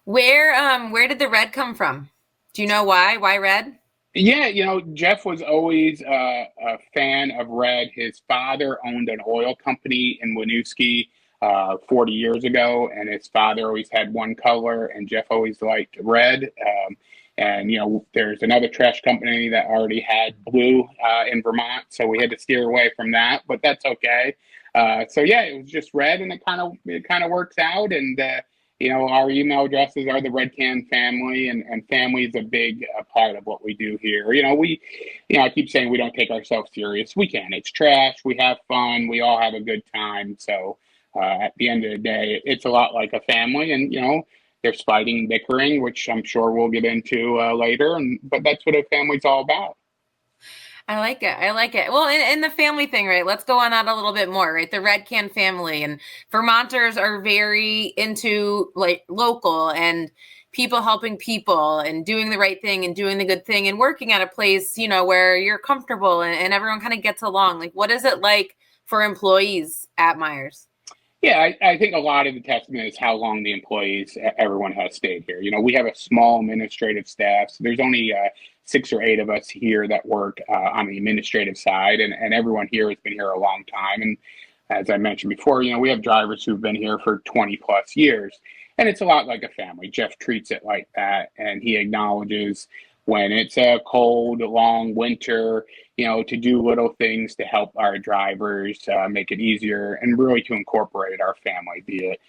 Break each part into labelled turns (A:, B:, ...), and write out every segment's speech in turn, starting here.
A: Where did the red come from? Do you know why? Why red?
B: Yeah, Jeff was always a fan of red. His father owned an oil company in Winooski 40 years ago, and his father always had one color, and Jeff always liked red. And there's another trash company that already had blue in Vermont, so we had to steer away from that, but that's okay. So yeah, it was just red, and it kind of works out. And our email addresses are the Red Can family, and family is a big part of what we do here. I keep saying we don't take ourselves serious. We can. It's trash. We have fun. We all have a good time. So at the end of the day, it's a lot like a family, and there's fighting and bickering, which I'm sure we'll get into later. But that's what a family's all about.
A: I like it. I like it. Well, in the family thing, right? Let's go on that a little bit more, right? The Red Can family and Vermonters are very into like local and people helping people and doing the right thing and doing the good thing and working at a place, where you're comfortable and everyone kind of gets along. Like, what is it like for employees at Myers?
B: Yeah, I think a lot of the testament is how long the employees, everyone has stayed here. We have a small administrative staff, so there's only 6 or 8 of us here that work on the administrative side, and everyone here has been here a long time. And as I mentioned before, we have drivers who've been here for 20 plus years, and it's a lot like a family. Jeff treats it like that, and he acknowledges when it's a cold, long winter, to do little things to help our drivers make it easier and really to incorporate our family, be it,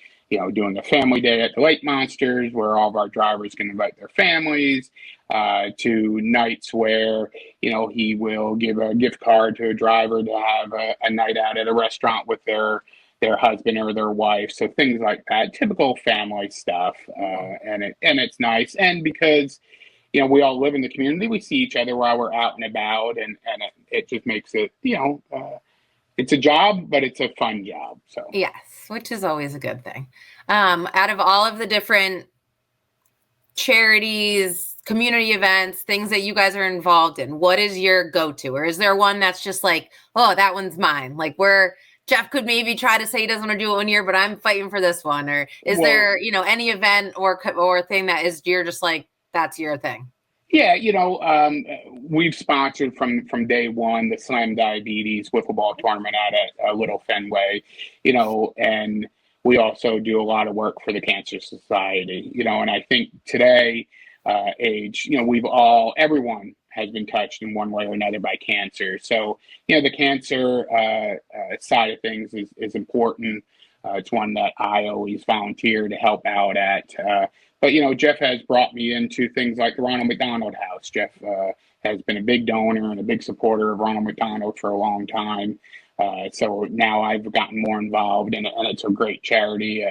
B: doing a family day at the Lake Monsters where all of our drivers can invite their families, to nights where, he will give a gift card to a driver to have a night out at a restaurant with their husband or their wife. So things like that, typical family stuff. And it's nice. And because we all live in the community. We see each other while we're out and about, and it just makes it, it's a job, but it's a fun job. So
A: Yes, which is always a good thing. Out of all of the different charities, community events, things that you guys are involved in, what is your go-to? Or is there one that's just like, oh, that one's mine? Like where Jeff could maybe try to say he doesn't want to do it one year, but I'm fighting for this one. Or is there, any event or thing that is you're just like, that's your thing?
B: yeah, we've sponsored from day one the Slam Diabetes wiffle ball tournament out at Little Fenway, and we also do a lot of work for the Cancer Society, and I think today, age, everyone has been touched in one way or another by cancer. So, the cancer side of things is important. It's one that I always volunteer to help out at. But Jeff has brought me into things like the Ronald McDonald House. Jeff has been a big donor and a big supporter of Ronald McDonald for a long time. So now I've gotten more involved, and it's a great charity.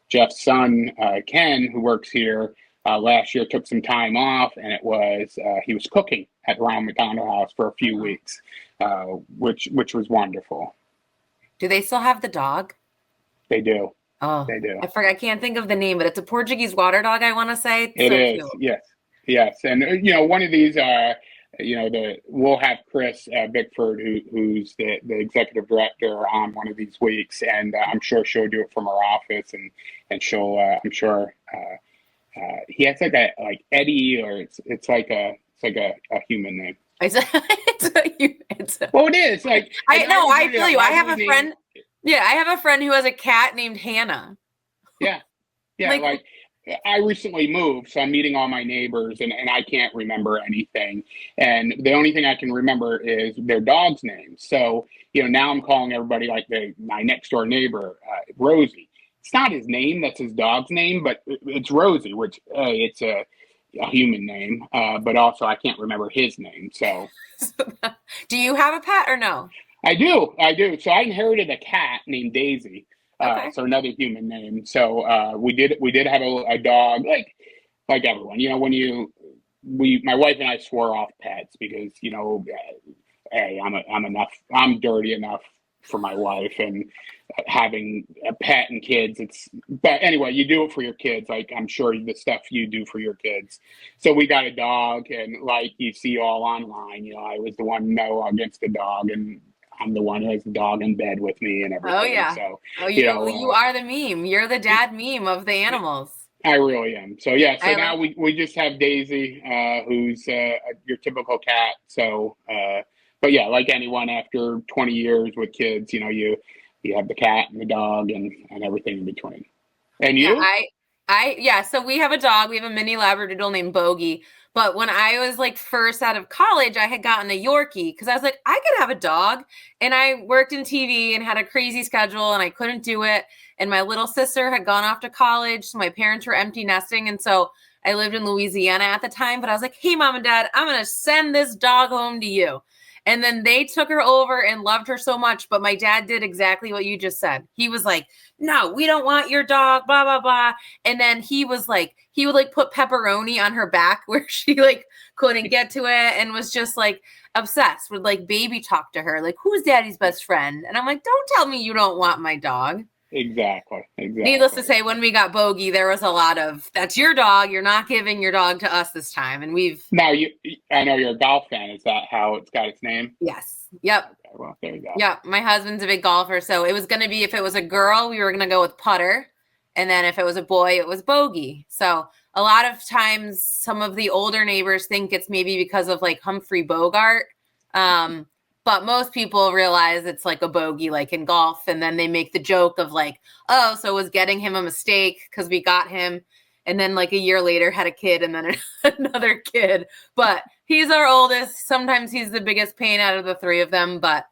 B: Jeff's son, Ken, who works here, last year took some time off, and he was cooking at the Ronald McDonald House for a few weeks, which was wonderful.
A: Do they still have the dog?
B: They do.
A: Oh,
B: They do.
A: I forgot. I can't think of the name, but it's a Portuguese water dog, I want to say. It's
B: It
A: so
B: is,
A: cute.
B: yes, yes, and one of these, we'll have Chris Bickford, who's the executive director, on one of these weeks, and I'm sure she'll do it from her office, and she'll, I'm sure, he has like Eddie, or it's like a human name.
A: It's
B: Well, it is like
A: I know. I feel you. I have a
B: name.
A: friend. Yeah, I have a friend who has a cat named Hannah.
B: Yeah, yeah, like I recently moved, so I'm meeting all my neighbors, and I can't remember anything. And the only thing I can remember is their dog's name. So, now I'm calling everybody like my next door neighbor, Rosie. It's not his name, that's his dog's name, but it's Rosie, which, it's a human name, but also I can't remember his name. So,
A: Do you have a pet or no?
B: I do. I do. So I inherited a cat named Daisy.
A: Okay.
B: So another human name. So we did have a dog, like everyone. My wife and I swore off pets because hey, I'm dirty enough for my wife, and having a pet and kids. But anyway, you do it for your kids. Like I'm sure the stuff you do for your kids. So we got a dog, and like you see all online, I was the one no against the dog, and I'm the one who has the dog in bed with me and everything.
A: Oh yeah.
B: So,
A: Oh, you are the meme. You're the dad meme of the animals.
B: I really am. So yeah, so
A: I
B: now
A: like
B: we just have Daisy, who's your typical cat. So, but yeah, like anyone, after 20 years with kids, you have the cat and the dog and everything in between. And
A: Yeah,
B: you?
A: yeah, so we have a dog. We have a mini Labradoodle named Bogey. But when I was like first out of college, I had gotten a Yorkie because I was like, I could have a dog. And I worked in TV and had a crazy schedule and I couldn't do it. And my little sister had gone off to college. So my parents were empty nesting. And so I lived in Louisiana at the time. But I was like, hey, mom and dad, I'm going to send this dog home to you. And then they took her over and loved her so much. But my dad did exactly what you just said. He was like, no, we don't want your dog, blah, blah, blah. And then he was like, he would like put pepperoni on her back where she like couldn't get to it and was just like obsessed with like baby talk to her. Like, who's daddy's best friend? And I'm like, don't tell me you don't want my dog.
B: Exactly,
A: Needless to
B: exactly.
A: say, when we got Bogey, there was a lot of, that's your dog. You're not giving your dog to us this time. And we've,
B: Now I know you're a golf fan. Is that how it's got its name?
A: yes. Yep.
B: Okay, well, there you go.
A: Yeah, my husband's a big golfer, so it was going to be if it was a girl, we were going to go with putter, and then if it was a boy, it was bogey. So a lot of times, some of the older neighbors think it's maybe because of like Humphrey Bogart, but most people realize it's like a bogey, like in golf, and then they make the joke of like, oh, so was getting him a mistake because we got him, and then like a year later had a kid, and then another kid, but. He's our oldest. Sometimes he's the biggest pain out of the three of them, but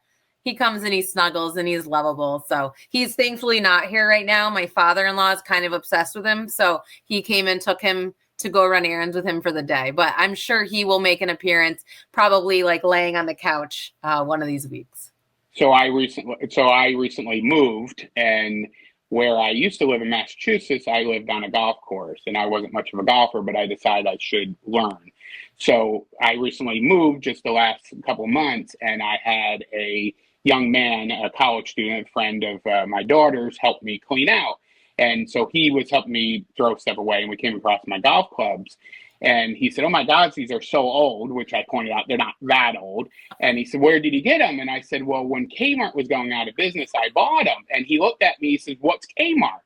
A: he comes and he snuggles and he's lovable. So he's thankfully not here right now. My father-in-law is kind of obsessed with him. So he came and took him to go run errands with him for the day. But I'm sure he will make an appearance, probably like laying on the couch one of these weeks.
B: So I recently moved, and where I used to live in Massachusetts, I lived on a golf course, and I wasn't much of a golfer, but I decided I should learn. So I recently moved just the last couple of months, and I had a young man, a college student, a friend of my daughter's, help me clean out. And so he was helping me throw stuff away, and we came across my golf clubs. And he said, "Oh my God, these are so old," which I pointed out they're not that old. And he said, "Where did he get them?" And I said, "Well, when Kmart was going out of business, I bought them." And he looked at me, he says, "What's Kmart?"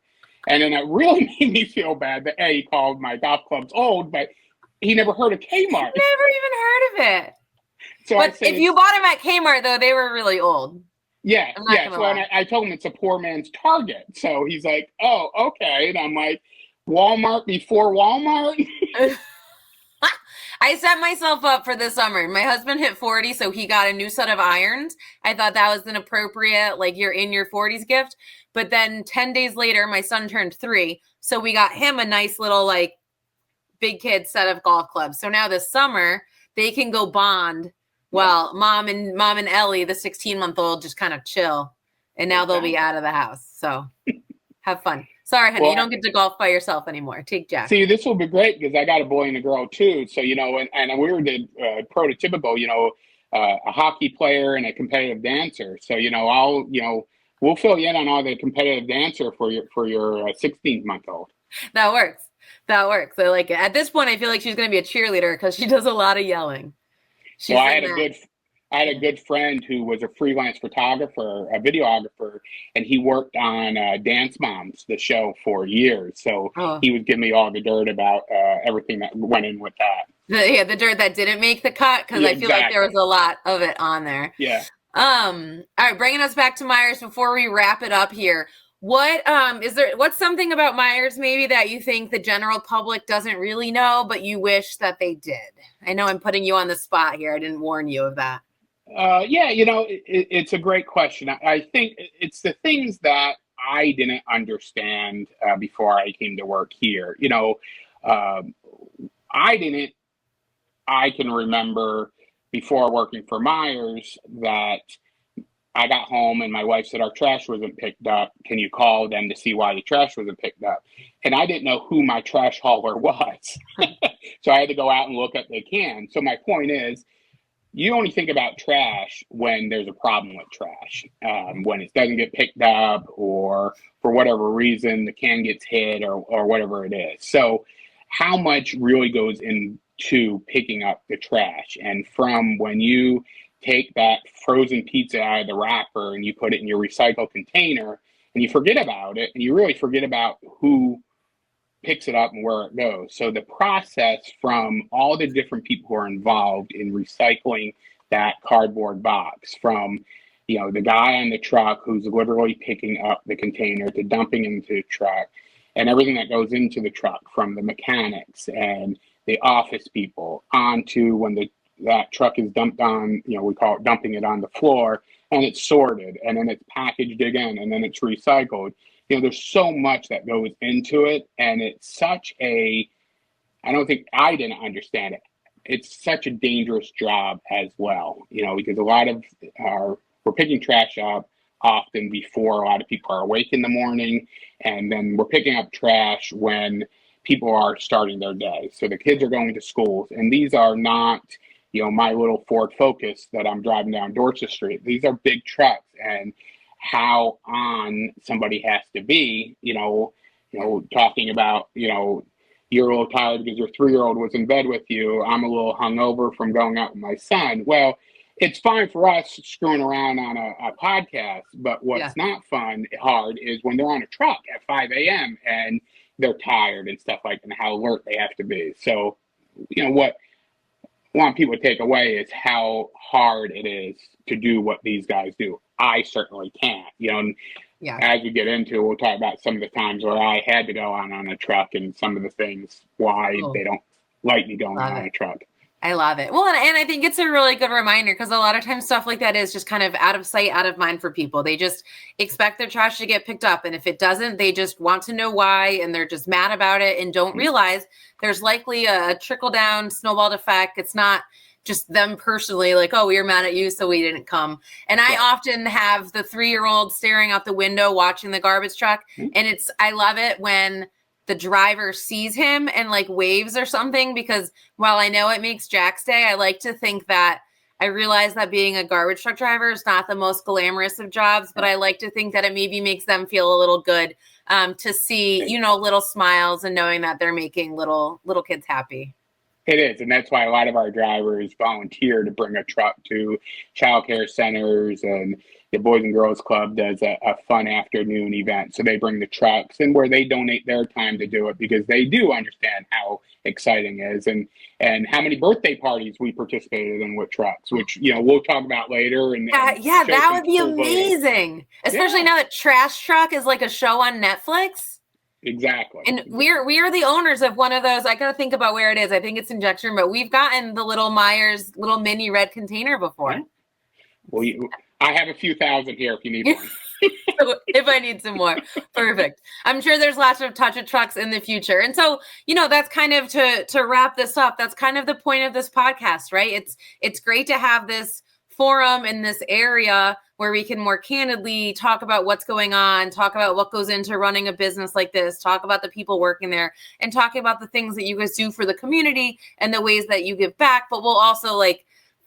B: And then it really made me feel bad that he called my golf clubs old, but he never heard of Kmart.
A: Never even heard of it.
B: So I
A: But
B: said,
A: if you bought them at Kmart, though, they were really old.
B: yeah,
A: I'm not
B: yeah.
A: going to
B: So and
A: lie.
B: I told him it's a poor man's Target. So he's like, "Oh, okay." And I'm like, "Walmart before Walmart?"
A: I set myself up for the summer. My husband hit 40, so he got a new set of irons. I thought that was an appropriate, like, you're in your 40s gift. But then 10 days later, my son turned 3. So we got him a nice little, like, big kid set of golf clubs. So now this summer, they can go bond while mom and Ellie, the 16-month-old, just kind of chill. And now they'll be
B: Exactly.
A: out of the house. So have fun. Sorry, honey, you
B: Well,
A: don't get to golf by yourself anymore. Take Jack.
B: see, this will be great because I got a boy and a girl too. So, and we're the prototypical, a hockey player and a competitive dancer. So, we'll fill you in on all the competitive dancer for your 16-month-old.
A: That works. That works. I like it. At this point, I feel like she's going to be a cheerleader because she does a lot of yelling.
B: Well,
A: She's in that.
B: I had a good friend who was a freelance photographer, a videographer, and he worked on Dance Moms, the show, for years. So
A: Oh,
B: he was giving me all the dirt about everything that went in with that.
A: the dirt that didn't make the cut because
B: Yeah,
A: I feel like there was
B: exactly.
A: a lot of it on there.
B: Yeah.
A: All right, bringing us back to Myers before we wrap it up here. What's something about Myers maybe that you think the general public doesn't really know, but you wish that they did? I know I'm putting you on the spot here. I didn't warn you of that.
B: Yeah, it's a great question. I think it's the things that I didn't understand before I came to work here. Um, I didn't, I can remember before working for Myers that I got home and my wife said, "Our trash wasn't picked up. Can you call them to see why the trash wasn't picked up?" And I didn't know who my trash hauler was. So I had to go out and look up the can. So my point is, you only think about trash when there's a problem with trash, when it doesn't get picked up or for whatever reason the can gets hit or whatever it is. So how much really goes into picking up the trash? And from when you take that frozen pizza out of the wrapper and you put it in your recycle container and you forget about it and you really forget about who picks it up and where it goes. So the process from all the different people who are involved in recycling that cardboard box, from the guy on the truck who's literally picking up the container to dumping into the truck, and everything that goes into the truck, from the mechanics and the office people, onto when that truck is dumped on, we call it dumping it on the floor, and it's sorted, and then it's packaged again, and then it's recycled. There's so much that goes into it, and it's I don't think I didn't understand it. It's such a dangerous job as well, because a lot of we're picking trash up often before a lot of people are awake in the morning, and then we're picking up trash when people are starting their day. So the kids are going to schools, and these are not, my little Ford Focus that I'm driving down Dorset Street. These are big trucks, and how on somebody has to be, talking about, you're a little tired because your 3-year-old was in bed with you. I'm a little hungover from going out with my son. Well, it's fine for us screwing around on a podcast, but what's not hard is when they're on a truck at 5 a.m. and they're tired and stuff like that, and how alert they have to be. So, what I want people to take away is how hard it is to do what these guys do. I certainly can't, and as we get into it, we'll talk about some of the times where I had to go on a truck and some of the things why they don't like me going on a truck.
A: I love it. Well, and I think it's a really good reminder, because a lot of times stuff like that is just kind of out of sight, out of mind for people. They just expect their trash to get picked up. And if it doesn't, they just want to know why. And they're just mad about it and don't realize there's likely a trickle down snowball effect. It's not just them personally, like, oh, we were mad at you, so we didn't come. And I often have the 3-year-old staring out the window watching the garbage truck. And I love it when the driver sees him and like waves or something, because while I know it makes Jack's day, I like to think that I realize that being a garbage truck driver is not the most glamorous of jobs, but I like to think that it maybe makes them feel a little good to see, little smiles and knowing that they're making little kids happy.
B: It is, and that's why a lot of our drivers volunteer to bring a truck to childcare centers, and the Boys and Girls Club does a fun afternoon event. So they bring the trucks, and where they donate their time to do it, because they do understand how exciting it is, and how many birthday parties we participated in with trucks, which we'll talk about later. And
A: that would be amazing, especially now that Trash Truck is like a show on Netflix.
B: Exactly.
A: And we are the owners of one of those. I got to think about where it is. I think it's in Jackson, but we've gotten the little Myers little mini red container before.
B: Yeah. Well, I have a few thousand here if you need one.
A: If I need some more. Perfect. I'm sure there's lots of Touch It trucks in the future. And so, that's kind of to wrap this up. That's kind of the point of this podcast, right? It's great to have this forum in this area where we can more candidly talk about what's going on, talk about what goes into running a business like this, talk about the people working there, and talking about the things that you guys do for the community and the ways that you give back. But we'll also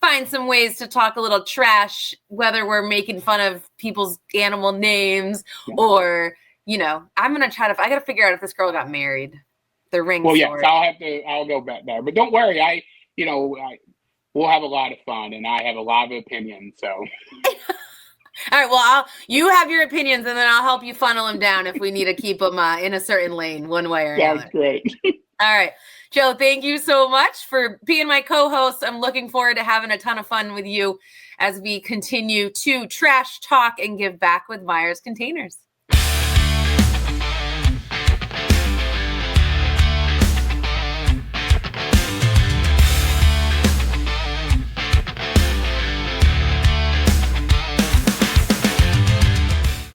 A: find some ways to talk a little trash, whether we're making fun of people's animal names or, I'm going to try I got to figure out if this girl got married. The ring.
B: Well, yes, I'll go back there, but don't worry. We'll have a lot of fun, and I have a lot of opinions, so.
A: All right, well, you have your opinions, and then I'll help you funnel them down if we need to keep them in a certain lane one way or another.
B: Sounds great.
A: All right. Joe, thank you so much for being my co-host. I'm looking forward to having a ton of fun with you as we continue to trash talk and give back with Myers Containers.